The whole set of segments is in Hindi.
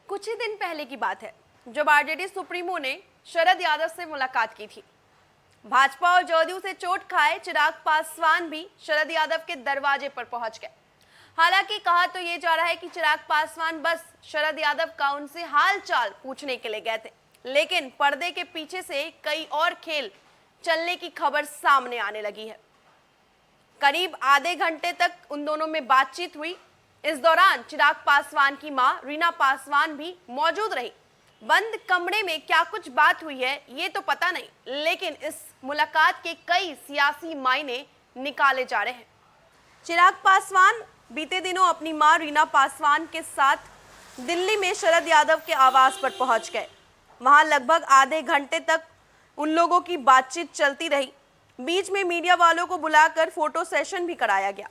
कुछ ही दिन पहले की बात है जब आरजेडी सुप्रीमो ने शरद यादव से मुलाकात की थी। भाजपा और जदयू से चोट खाए चिराग पासवान भी शरद यादव के दरवाजे पर पहुंच गए। हालांकि कहा तो ये जा रहा है कि चिराग पासवान बस शरद यादव का उनसे हाल चाल पूछने के लिए गए थे, लेकिन पर्दे के पीछे से कई और खेल चलने की खबर सामने आने लगी है। करीब आधे घंटे तक उन दोनों में बातचीत हुई। इस दौरान चिराग पासवान की मां रीना पासवान भी मौजूद रही। बंद कमरे में क्या कुछ बात हुई है ये तो पता नहीं, लेकिन इस मुलाकात के कई सियासी मायने निकाले जा रहे हैं। चिराग पासवान बीते दिनों अपनी मां रीना पासवान के साथ दिल्ली में शरद यादव के आवास पर पहुंच गए। वहां लगभग आधे घंटे तक उन लोगों की बातचीत चलती रही। बीच में मीडिया वालों को बुलाकर फोटो सेशन भी कराया गया।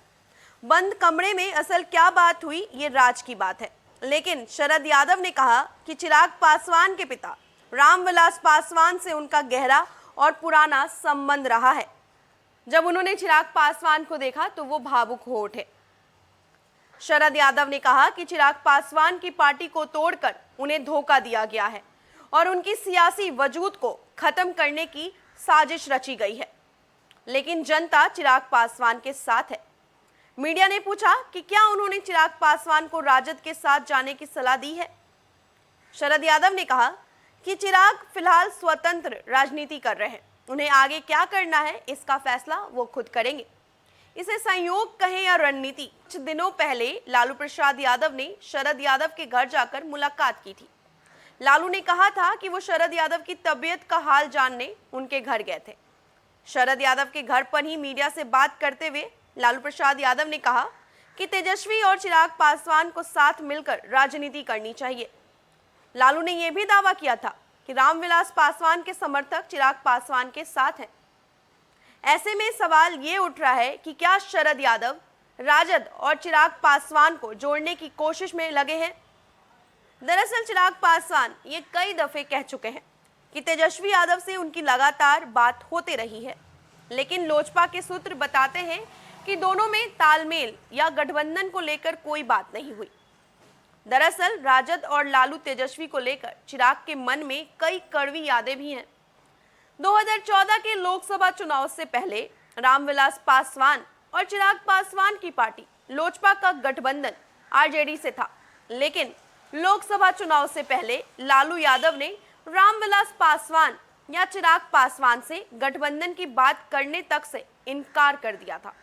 बंद कमरे में असल क्या बात हुई ये राज की बात है, लेकिन शरद यादव ने कहा कि चिराग पासवान के पिता रामविलास पासवान से उनका गहरा और पुराना संबंध रहा है। जब उन्होंने चिराग पासवान को देखा तो वो भावुक हो उठे। शरद यादव ने कहा कि चिराग पासवान की पार्टी को तोड़कर उन्हें धोखा दिया गया है और उनकी सियासी वजूद को खत्म करने की साजिश रची गई है, लेकिन जनता चिराग पासवान के साथ है। मीडिया ने पूछा कि क्या उन्होंने चिराग पासवान को राजद के साथ जाने की सलाह दी है। शरद यादव ने कहा कि चिराग फिलहाल स्वतंत्र राजनीति कर रहे हैं, उन्हें आगे क्या करना है इसका फैसला वो खुद करेंगे। इसे संयोग कहें या रणनीति, कुछ दिनों पहले लालू प्रसाद यादव ने शरद यादव के घर जाकर मुलाकात की थी। लालू ने कहा था कि वो शरद यादव की तबीयत का हाल जानने उनके घर गए थे। शरद यादव के घर पर ही मीडिया से बात करते हुए लालू प्रसाद यादव ने कहा कि तेजस्वी और चिराग पासवान को साथ मिलकर राजनीति करनी चाहिए। लालू ने यह भी दावा किया था कि रामविलास पासवान के समर्थक चिराग पासवान के साथ हैं। ऐसे में सवाल ये उठ रहा है कि क्या शरद यादव राजद और चिराग पासवान को जोड़ने की कोशिश में लगे हैं। दरअसल चिराग पासवान ये कई दफे कह चुके हैं कि तेजस्वी यादव से उनकी लगातार बात होती रही है, लेकिन लोजपा के सूत्र बताते हैं कि दोनों में तालमेल या गठबंधन को लेकर कोई बात नहीं हुई। दरअसल राजद और लालू तेजस्वी को लेकर चिराग के मन में कई कड़वी यादें भी हैं। 2014 के लोकसभा चुनाव से पहले रामविलास पासवान और चिराग पासवान की पार्टी लोजपा का गठबंधन आरजेडी से था, लेकिन लोकसभा चुनाव से पहले लालू यादव ने रामविलास पासवान या चिराग पासवान से गठबंधन की बात करने तक से इनकार कर दिया था।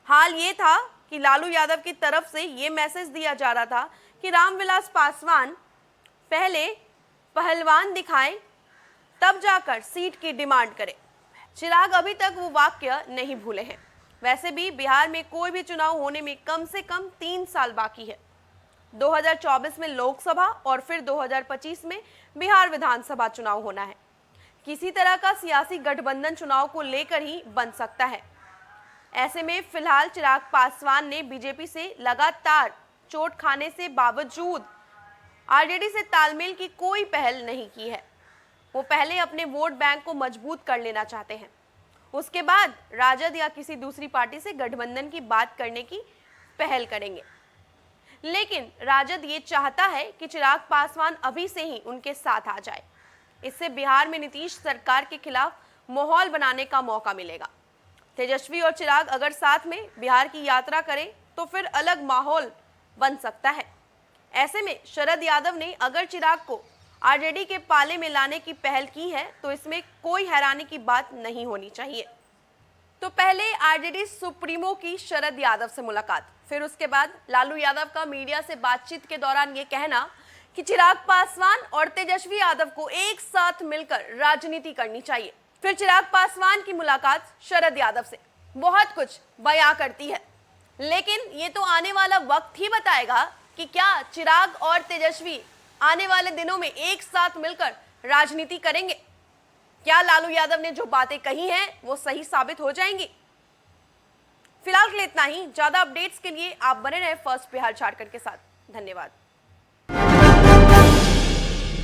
हाल ये था कि लालू यादव की तरफ से ये मैसेज दिया जा रहा था कि रामविलास पासवान पहले पहलवान दिखाएं तब जाकर सीट की डिमांड करें। चिराग अभी तक वो वाक्य नहीं भूले हैं। वैसे भी बिहार में कोई भी चुनाव होने में कम से कम 3 साल बाकी है। 2024 में लोकसभा और फिर 2025 में बिहार विधानसभा चुनाव होना है। किसी तरह का सियासी गठबंधन चुनाव को लेकर ही बन सकता है। ऐसे में फिलहाल चिराग पासवान ने बीजेपी से लगातार चोट खाने से बावजूद आरजेडी से तालमेल की कोई पहल नहीं की है। वो पहले अपने वोट बैंक को मजबूत कर लेना चाहते हैं, उसके बाद राजद या किसी दूसरी पार्टी से गठबंधन की बात करने की पहल करेंगे। लेकिन राजद ये चाहता है कि चिराग पासवान अभी से ही उनके साथ आ जाए। इससे बिहार में नीतीश सरकार के खिलाफ माहौल बनाने का मौका मिलेगा। तेजस्वी और चिराग अगर साथ में बिहार की यात्रा करें तो फिर अलग माहौल बन सकता है। ऐसे में शरद यादव ने अगर चिराग को आरजेडी के पाले में लाने की पहल की है तो इसमें कोई हैरानी की बात नहीं होनी चाहिए। तो पहले आरजेडी सुप्रीमो की शरद यादव से मुलाकात, फिर उसके बाद लालू यादव का मीडिया से बातचीत के दौरान ये कहना कि चिराग पासवान और तेजस्वी यादव को एक साथ मिलकर राजनीति करनी चाहिए, फिर चिराग पासवान की मुलाकात शरद यादव से, बहुत कुछ बयां करती है। लेकिन ये तो आने वाला वक्त ही बताएगा कि क्या चिराग और तेजस्वी आने वाले दिनों में एक साथ मिलकर राजनीति करेंगे। क्या लालू यादव ने जो बातें कही हैं वो सही साबित हो जाएंगी। फिलहाल के लिए इतना ही। ज्यादा अपडेट्स के लिए आप बने रहे फर्स्ट बिहार झारखंड के साथ। धन्यवाद।